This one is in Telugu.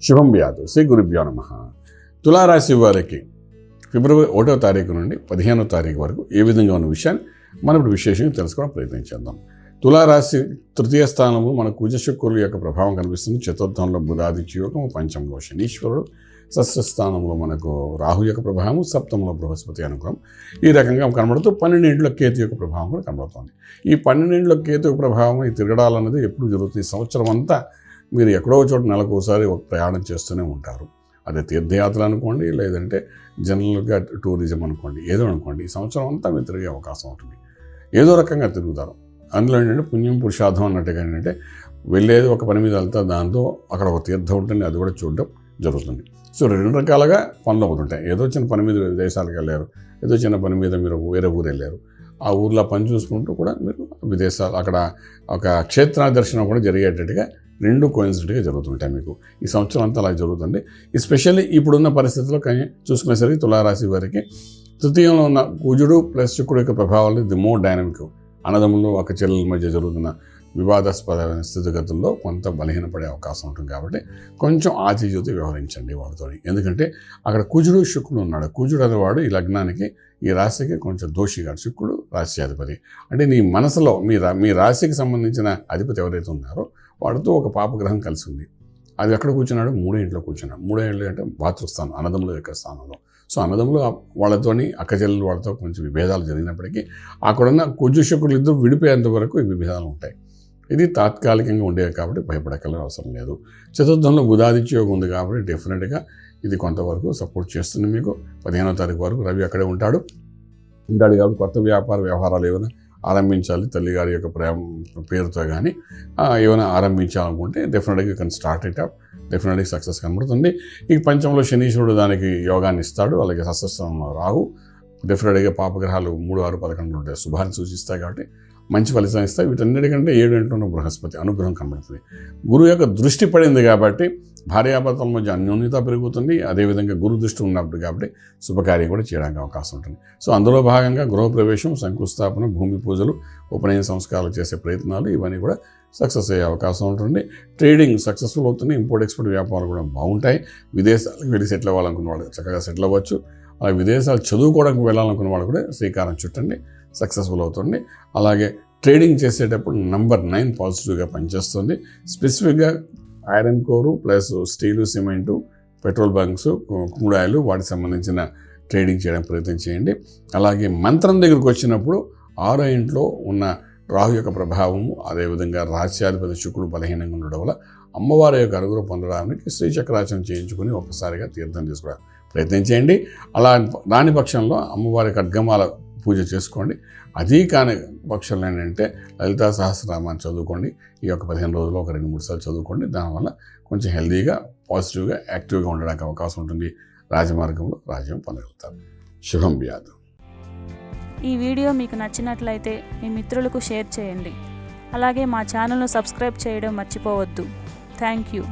శుభం వ్యాధు శ్రీ గురుభ్యో నమః. తులారాశి వారికి ఫిబ్రవరి 1వ తారీఖు నుండి 15వ తారీఖు వరకు ఏ విధంగా ఉన్న విషయాన్ని మనం ఇప్పుడు విశేషంగా తెలుసుకోవడం ప్రయత్నించేద్దాం. తులారాశి తృతీయ స్థానంలో మన కుజశుక్రుల యొక్క ప్రభావం కనిపిస్తుంది. చతుర్థంలో బుధాదిత్య యోగం, పంచమంలో శనీశ్వరుడు, షష్ఠ స్థానంలో మనకు రాహు యొక్క ప్రభావం, సప్తమంలో బృహస్పతి అనుగ్రహం ఈ రకంగా కనబడుతూ 12 కేతు యొక్క ప్రభావం కూడా కనబడుతుంది. ఈ 12 కేతు యొక్క ప్రభావం ఈ తిరగడాలన్నది ఎప్పుడు జరుగుతుంది? సంవత్సరం అంతా మీరు ఎక్కడో చోట నెలకు ఒకసారి ఒక ప్రయాణం చేస్తూనే ఉంటారు. అదే తీర్థయాత్ర అనుకోండి, లేదంటే జనరల్గా టూరిజం అనుకోండి, ఏదో అనుకోండి, ఈ సంవత్సరం అంతా మీరు తిరిగే అవకాశం ఉంటుంది. ఏదో రకంగా తిరుగుతారు. అందులో ఏంటంటే పుణ్యం పురుషార్థం అన్నట్టుగా ఏంటంటే వెళ్ళేది ఒక పని మీద వెళ్తారు, దాంతో అక్కడ ఒక తీర్థం ఉంటుంది, అది కూడా చూడడం జరుగుతుంది. సో 2 రకాలుగా పనులు అవుతుంటాయి. ఏదో చిన్న పని మీద విదేశాలకు వెళ్ళారు, ఏదో చిన్న పని మీద మీరు వేరే ఊరు వెళ్ళారు, ఆ ఊర్లో పని చూసుకుంటూ కూడా మీరు విదేశాలు అక్కడ ఒక క్షేత్ర దర్శనం కూడా జరిగేటట్టుగా 2 కోయిన్సిడెంట్గా జరుగుతుంటాయి. మీకు ఈ సంవత్సరం అంతా అలా జరుగుతుంది. ఎస్పెషల్లీ ఇప్పుడున్న పరిస్థితుల్లో చూసుకునేసరికి తులారాశి వారికి తృతీయంలో ఉన్న కుజుడు ప్లస్ శుక్రుడు యొక్క ప్రభావాలు ది మోర్ డైనమిక్. అన్నదమ్ములు ఒక చెల్లెల మధ్య జరుగుతున్న వివాదాస్పదమైన స్థితిగతుల్లో కొంత బలహీనపడే అవకాశం ఉంటుంది. కాబట్టి కొంచెం ఆచితూచి వ్యవహరించండి వాళ్ళతో. ఎందుకంటే అక్కడ కుజుడు శుక్రుడు ఉన్నాడు. కుజుడు అనేవాడు ఈ లగ్నానికి, ఈ రాశికి కొంచెం దోషిగాడు. శుక్రుడు రాశ్యాధిపతి. అంటే నీ మనసులో మీ రాశికి సంబంధించిన అధిపతి ఎవరైతే ఉన్నారో వాడితో ఒక పాపగ్రహం కలిసి ఉంది. అది ఎక్కడ కూర్చున్నాడు? 3వ ఇంట్లో కూర్చున్నాడు. 3వ ఇంట్లో అంటే భాతృస్థానం, అన్నదమ్ముల యొక్క స్థానంలో. సో అన్నదమ్ములు వాళ్ళతోని అక్కచెల్లెలు వాళ్ళతో కొంచెం విభేదాలు జరిగినప్పటికీ అక్కడున్న కుజు శుక్రులు ఇద్దరు విడిపోయేంత వరకు ఈ విభేదాలు ఉంటాయి. ఇది తాత్కాలికంగా ఉండేవి కాబట్టి భయపడగల అవసరం లేదు. చతుర్థంలో బుధాదిత్య యోగం ఉంది కాబట్టి డెఫినెట్గా ఇది కొంతవరకు సపోర్ట్ చేస్తుంది మీకు. 15వ తారీఖు వరకు రవి అక్కడే ఉంటాడు కాబట్టి కొత్త వ్యవహారాలు ఏమైనా ఆరంభించాలి, తల్లిగారి యొక్క పేరుతో కానీ ఏమైనా ఆరంభించాలనుకుంటే డెఫినెట్గా you can start it up. డెఫినెట్గా సక్సెస్ కనబడుతుంది. ఈ పంచంలో శనీశ్వరుడు దానికి యోగాన్ని ఇస్తాడు. అలాగే షష్ఠస్థానంలో రాహు డెఫినెట్గా పాపగ్రహాలు 3, 6, 11 ఉంటాయి, శుభాన్ని సూచిస్తాయి కాబట్టి మంచి ఫలితాన్ని ఇస్తాయి. వీటన్నిటికంటే 7 ఇంట్లో బృహస్పతి అనుగ్రహం కనబడుతుంది. గురువు యొక్క దృష్టి పడింది కాబట్టి భార్యాభర్తల మధ్య అన్యోన్యత పెరుగుతుంది. అదేవిధంగా గురు దృష్టి ఉన్నప్పుడు కాబట్టి శుభకార్యం కూడా చేయడానికి అవకాశం ఉంటుంది. సో అందులో భాగంగా గృహప్రవేశం, శంకుస్థాపన, భూమి పూజలు, ఉపనయన సంస్కారాలు చేసే ప్రయత్నాలు ఇవన్నీ కూడా సక్సెస్ అయ్యే అవకాశం ఉంటుంది. ట్రేడింగ్ సక్సెస్ఫుల్ అవుతుంది. ఇంపోర్ట్ ఎక్స్పోర్ట్ వ్యాపారాలు కూడా బాగుంటాయి. విదేశాలకు వెళ్ళి సెటిల్ అవ్వాలనుకున్న వాళ్ళు చక్కగా సెటిల్ అవ్వచ్చు. అలాగే విదేశాలు చదువుకోవడానికి వెళ్ళాలనుకున్న వాళ్ళు కూడా శ్రీకారం చుట్టండి, సక్సెస్ఫుల్ అవుతుంది. అలాగే ట్రేడింగ్ చేసేటప్పుడు నంబర్ 9 పాజిటివ్గా పనిచేస్తుంది. స్పెసిఫిక్గా ఐరన్ కోరు plus steel, cement, petrol bunks, crude oil వాటికి సంబంధించిన ట్రేడింగ్ చేయడానికి ప్రయత్నం చేయండి. అలాగే మంత్రం దగ్గరికి వచ్చినప్పుడు 6వ ఇంట్లో ఉన్న రాహు యొక్క ప్రభావము, అదేవిధంగా రాశ్యాధిపతి శుక్రుడు బలహీనంగా ఉండడం వల్ల అమ్మవారి యొక్క అనుగ్రహం పొందడానికి శ్రీచక్రాచరణ చేయించుకుని ఒక్కసారిగా తీర్థం తీసుకోవడానికి ప్రయత్నం చేయండి. అలా రాని పక్షంలో అమ్మవారి ఖడ్గమాల పూజ చేసుకోండి. అది కాని పక్షంలో ఏంటంటే లలితా సహస్రనామాన్ని చదువుకోండి. ఈ యొక్క 15 రోజుల్లో ఒక 2-3 సార్లు చదువుకోండి. దానివల్ల కొంచెం హెల్తీగా, పాజిటివ్గా, యాక్టివ్గా ఉండడానికి అవకాశం ఉంటుంది. రాజమార్గంలో రాజ్యం పొందగలుగుతారు. శుభం వ్యాధు. ఈ వీడియో మీకు నచ్చినట్లయితే మీ మిత్రులకు షేర్ చేయండి. అలాగే మా ఛానల్ను సబ్స్క్రైబ్ చేయడం మర్చిపోవద్దు. Thank you.